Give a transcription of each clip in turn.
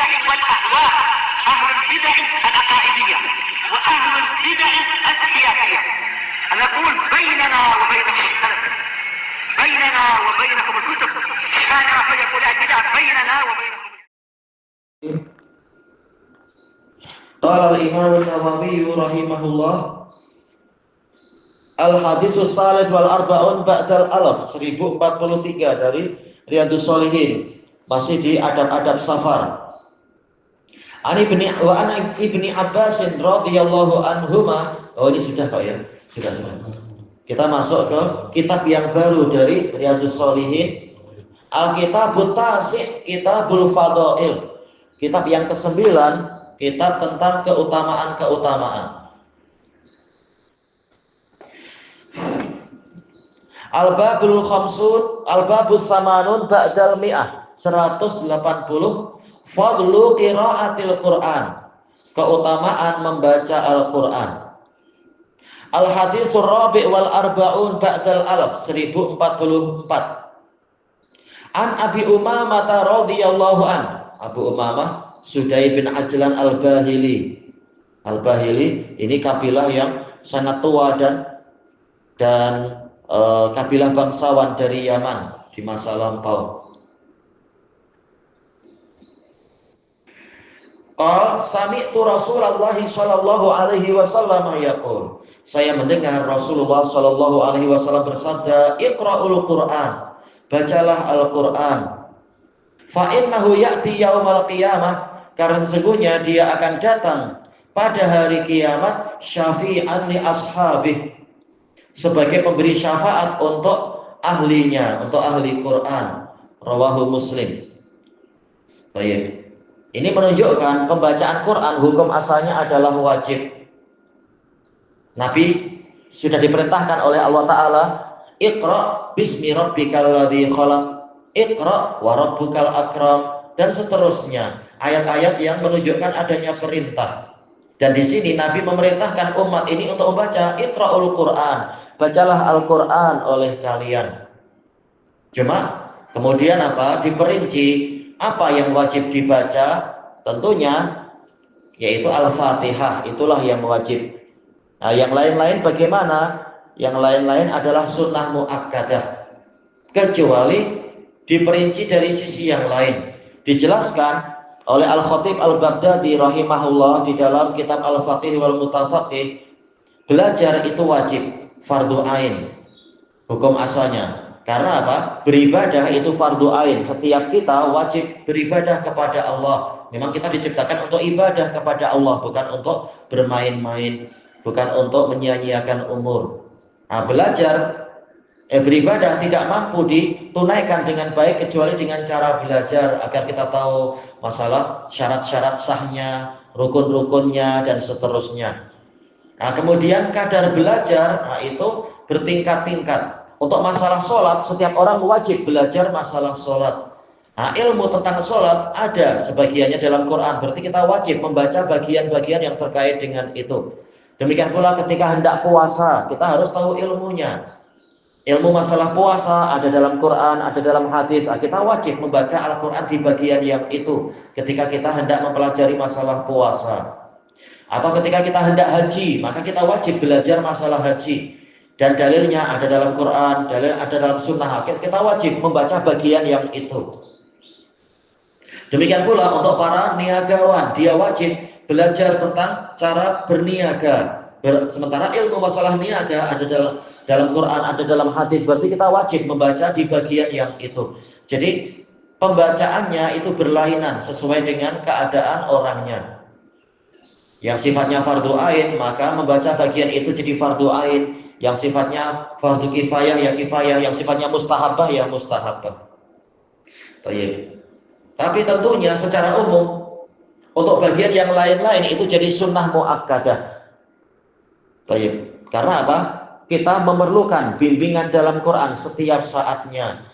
البدع والأهواء، أهل البدع العقائدية وأهل البدع السياسية. نقول بيننا وبينكم السلف، بيننا وبينكم الكتب، كان فيقول البدع بيننا وبينكم. Qala al-Imam an-Nawawi rahimahullah, al-haditsus salis wal arba'un ba'dal alaf, 1043 dari Riyadhus Shalihin, masih di adab-adab safar. Ani ibni Abbas radhiyallahu anhuma. Oh, ini sudah Pak ya? Sudah. Kita masuk ke kitab yang baru dari Riyadhus Shalihin, Al-Kitabut Tasi', Kitabul Fadail. Kitab yang ke-9, kitab tentang keutamaan-keutamaan. Al-Babul Khamsun, Al-Babus Samanun Ba'dal Mi'ah, 180, Fadlu Qira'atil Qur'an, keutamaan membaca Al-Quran. Al-Hadithur Rabi' wal Arba'un Ba'dal Alaf, 1044. An Abi Umamah radhiyallahu an, Abu Umamah Sudai bin Ajlan Al-Bahili. Al-Bahili ini kabilah yang sangat tua dan kabilah bangsawan dari Yaman di masa lampau. Sami'tu Rasulullah sallallahu alaihi wasallam yaqul. Saya mendengar Rasulullah sallallahu alaihi wasallam bersabda, "Iqra'ul Qur'an." Bacalah Al-Qur'an. Fa innahu ya'ti yaumal qiyamah, karena sesungguhnya dia akan datang pada hari kiamat, syafi'an li ashabih, sebagai pemberi syafaat untuk ahlinya, untuk ahli Quran. Rawahu Muslim. Baik. Ini menunjukkan pembacaan Quran hukum asalnya adalah wajib. Nabi sudah diperintahkan oleh Allah Ta'ala, Iqra bismi rabbikal ladzi khalaq, Iqra wa rabbukal akram, dan seterusnya. Ayat-ayat yang menunjukkan adanya perintah. Dan di sini Nabi memerintahkan umat ini untuk membaca Iqra'ul Quran, bacalah Al-Quran oleh kalian. Cuma kemudian apa? Diperinci apa yang wajib dibaca, tentunya yaitu Al-Fatihah, itulah yang wajib. Nah, yang lain-lain bagaimana? Yang lain-lain adalah sunnah muakkadah, kecuali diperinci dari sisi yang lain. Dijelaskan oleh Al-Khatib Al-Baghdadi rahimahullah di dalam kitab Al-Faqih wal Mutafaqih, belajar itu wajib, fardu ain hukum asalnya. Karena apa? Beribadah itu fardu ain. Setiap kita wajib beribadah kepada Allah. Memang kita diciptakan untuk ibadah kepada Allah, bukan untuk bermain-main, bukan untuk menyia-nyiakan umur. Nah, beribadah tidak mampu ditunaikan dengan baik kecuali dengan cara belajar, agar kita tahu masalah syarat-syarat sahnya, rukun-rukunnya, dan seterusnya. Nah, kemudian kadar belajar, nah itu bertingkat-tingkat. Untuk masalah sholat, setiap orang wajib belajar masalah sholat. Nah, ilmu tentang sholat ada sebagiannya dalam Quran, berarti kita wajib membaca bagian-bagian yang terkait dengan itu. Demikian pula ketika hendak puasa, kita harus tahu ilmunya. Ilmu masalah puasa ada dalam Quran, ada dalam hadis. Kita wajib membaca Al-Quran di bagian yang itu ketika kita hendak mempelajari masalah puasa. Atau ketika kita hendak haji, maka kita wajib belajar masalah haji. Dan dalilnya ada dalam Quran, dalil ada dalam sunnah. Kita wajib membaca bagian yang itu. Demikian pula untuk para niagawan, dia wajib belajar tentang cara berniaga. Sementara ilmu masalah niaga ada dalam Quran, ada dalam hadis, berarti kita wajib membaca di bagian yang itu. Jadi pembacaannya itu berlainan sesuai dengan keadaan orangnya. Yang sifatnya fardu ain, maka membaca bagian itu jadi fardu ain. Yang sifatnya fardu kifayah ya kifayah, yang sifatnya mustahabah ya mustahabah. Tapi tentunya secara umum untuk bagian yang lain-lain itu jadi sunnah muakkadah. Karena apa? Kita memerlukan bimbingan dalam Quran setiap saatnya.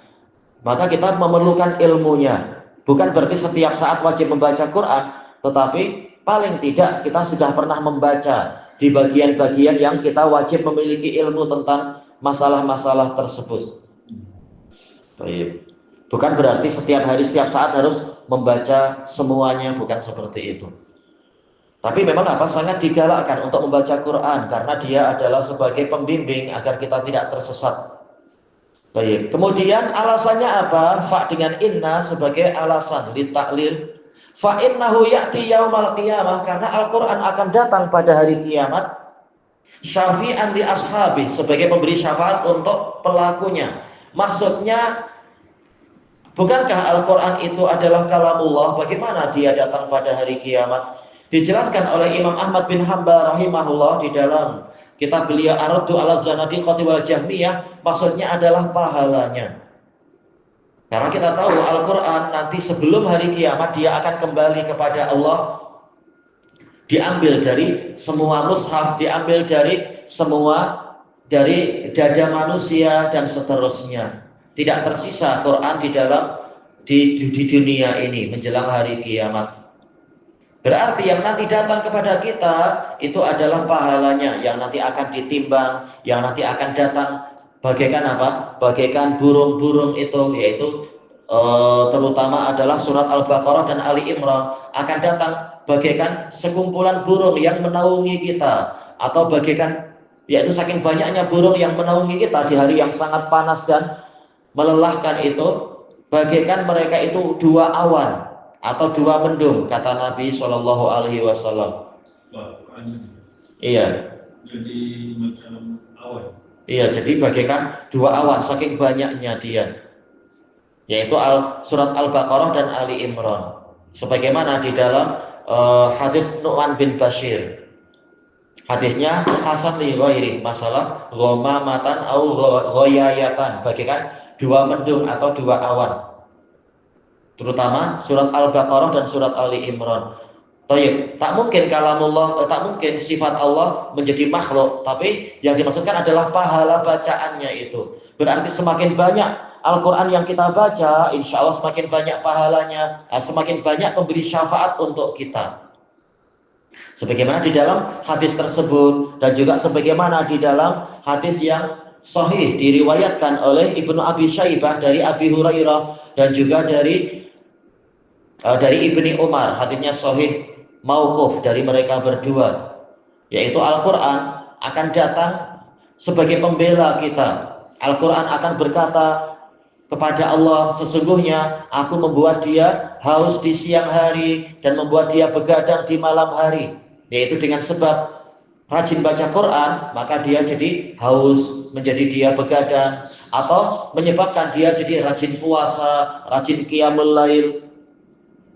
Maka kita memerlukan ilmunya. Bukan berarti setiap saat wajib membaca Quran, tetapi paling tidak kita sudah pernah membaca di bagian-bagian yang kita wajib memiliki ilmu tentang masalah-masalah tersebut. Bukan berarti setiap hari, setiap saat harus membaca semuanya, bukan seperti itu. Tapi memang sangat digalakkan untuk membaca Quran karena dia adalah sebagai pembimbing agar kita tidak tersesat. Baik. Kemudian alasannya apa? Fa dengan inna sebagai alasan litaklil. Fa innahu ya'ti yaumal qiyamah, karena Al-Qur'an akan datang pada hari kiamat. Syafi'an li ashabi, sebagai pemberi syafaat untuk pelakunya. Maksudnya, bukankah Al-Qur'an itu adalah kalamullah? Bagaimana dia datang pada hari kiamat? Dijelaskan oleh Imam Ahmad bin Hanbal rahimahullah di dalam kitab beliau Ar-Raddu 'ala Zanadiqati wal Jahmiyah, maksudnya adalah pahalanya. Karena kita tahu Al-Qur'an nanti sebelum hari kiamat dia akan kembali kepada Allah. Diambil dari semua mushaf, diambil dari semua dari dada manusia dan seterusnya. Tidak tersisa Quran di dunia ini menjelang hari kiamat. Berarti yang nanti datang kepada kita itu adalah pahalanya yang nanti akan ditimbang, yang nanti akan datang bagaikan apa? Bagaikan burung-burung itu, yaitu terutama adalah surat Al-Baqarah dan Ali Imran akan datang bagaikan sekumpulan burung yang menaungi kita, atau bagaikan, yaitu saking banyaknya burung yang menaungi kita di hari yang sangat panas dan melelahkan itu, bagaikan mereka itu dua awan atau dua mendung, kata Nabi Shallallahu Alaihi Wasallam. Iya. Jadi macam awan. Iya, jadi bagaikan dua awan saking banyaknya dia. Yaitu surat Al-Baqarah dan Ali Imran. Sebagaimana di dalam hadis Nu'man bin Bashir. Hadisnya hasan li ghairi, masalah ghamamatan au ghayayatan, bagaikan dua mendung atau dua awan. Terutama surat Al-Baqarah dan surat Ali Imran. Tayyib, tak mungkin kalamullah, tak mungkin sifat Allah menjadi makhluk, tapi yang dimaksudkan adalah pahala bacaannya itu. Berarti semakin banyak Al-Quran yang kita baca, insya Allah semakin banyak pahalanya, semakin banyak pemberi syafaat untuk kita. Sebagaimana di dalam hadis tersebut, dan juga sebagaimana di dalam hadis yang sahih diriwayatkan oleh Ibnu Abi Syaibah dari Abi Hurairah dan juga dari Ibni Umar, hadisnya sahih mauquf dari mereka berdua, yaitu Al-Quran akan datang sebagai pembela kita. Al-Quran akan berkata kepada Allah, sesungguhnya aku membuat dia haus di siang hari dan membuat dia begadang di malam hari, yaitu dengan sebab rajin baca Quran maka dia jadi haus, menjadi dia begadang, atau menyebabkan dia jadi rajin puasa, rajin qiyamul lail.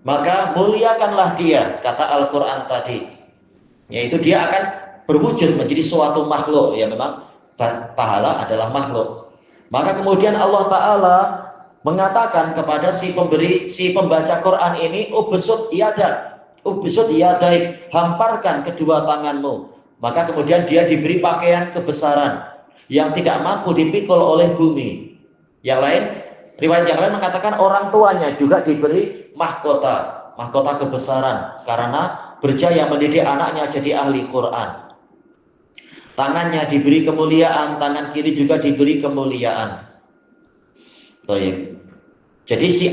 Maka muliakanlah dia, kata Al-Quran tadi, yaitu dia akan berwujud menjadi suatu makhluk. Ya, memang pahala adalah makhluk. Maka kemudian Allah Ta'ala mengatakan kepada si pembaca Quran ini, ubsut yadaik, hamparkan kedua tanganmu. Maka kemudian dia diberi pakaian kebesaran yang tidak mampu dipikul oleh bumi. Yang lain, riwayat yang lain mengatakan orang tuanya juga diberi mahkota kebesaran karena berjaya mendidik anaknya jadi ahli Quran. Tangannya diberi kemuliaan, tangan kiri juga diberi kemuliaan. Baik. Jadi si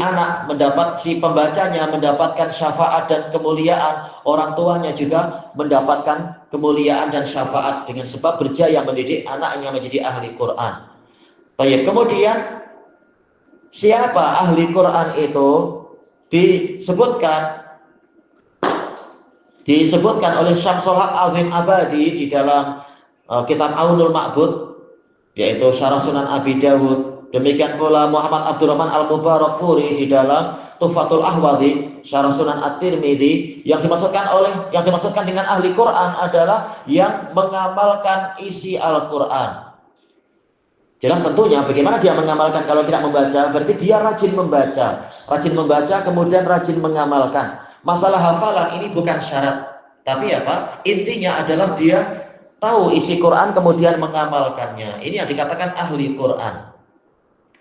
pembacanya mendapatkan syafaat dan kemuliaan, orang tuanya juga mendapatkan kemuliaan dan syafaat dengan sebab berjaya mendidik anaknya menjadi ahli Quran. Baik. Kemudian siapa ahli Quran itu? Disebutkan oleh Syamsul Haq Azim Abadi di dalam kitab Aunul Ma'bud, yaitu Syarah Sunan Abi Dawud. Demikian pula Muhammad Abdurrahman Al-Mubarakfuri di dalam Tuhfatul Ahwadhi, Syarah Sunan At-Tirmidzi. Yang dimaksudkan dengan ahli Quran adalah yang mengamalkan isi Al-Quran. Jelas tentunya bagaimana dia mengamalkan kalau tidak membaca, berarti dia rajin membaca kemudian rajin mengamalkan. Masalah hafalan ini bukan syarat, tapi apa? Intinya adalah dia tahu isi Quran kemudian mengamalkannya. Ini yang dikatakan ahli Quran.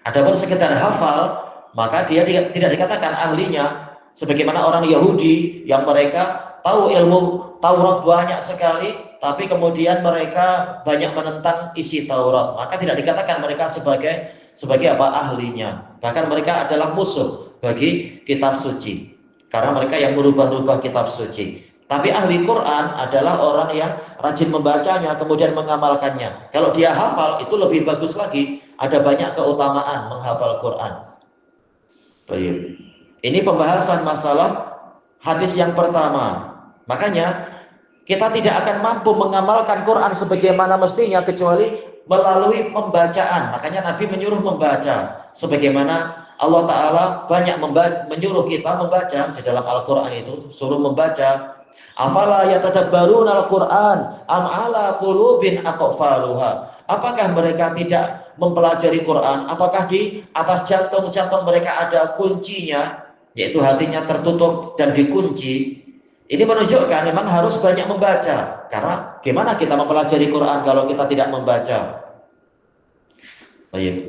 Adapun sekedar hafal, maka dia tidak dikatakan ahlinya. Sebagaimana orang Yahudi yang mereka tahu ilmu Taurat banyak sekali, tapi kemudian mereka banyak menentang isi Taurat, maka tidak dikatakan mereka sebagai apa? Ahlinya. Bahkan mereka adalah musuh bagi kitab suci. Karena mereka yang merubah-rubah kitab suci. Tapi ahli Quran adalah orang yang rajin membacanya, kemudian mengamalkannya. Kalau dia hafal, itu lebih bagus lagi. Ada banyak keutamaan menghafal Quran. Baik. Ini pembahasan masalah hadis yang pertama. Makanya, kita tidak akan mampu mengamalkan Quran sebagaimana mestinya, kecuali melalui pembacaan. Makanya Nabi menyuruh membaca. Sebagaimana Allah Ta'ala banyak menyuruh kita membaca di dalam Al-Quran itu, suruh membaca. Afala yatadabbaruna al-Quran am ala qulubin aqfaluha. Apakah mereka tidak mempelajari Quran, ataukah di atas jantung-jantung mereka ada kuncinya, yaitu hatinya tertutup dan dikunci. Ini menunjukkan memang harus banyak membaca. Karena gimana kita mempelajari Quran kalau kita tidak membaca?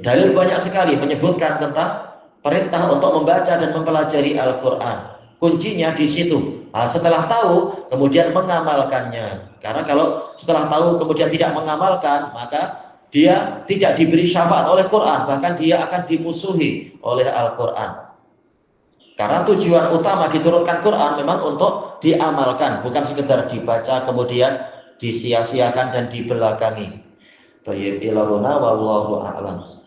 Dalil banyak sekali menyebutkan tentang perintah untuk membaca dan mempelajari Al-Quran. Kuncinya di situ. Nah, setelah tahu, kemudian mengamalkannya. Karena kalau setelah tahu kemudian tidak mengamalkan, maka dia tidak diberi syafaat oleh Quran, bahkan dia akan dimusuhi oleh Al-Quran. Karena tujuan utama diturunkan Quran memang untuk diamalkan, bukan sekedar dibaca kemudian disia-siakan dan dibelakangi. Baik, ilahuna wallahu a'lam.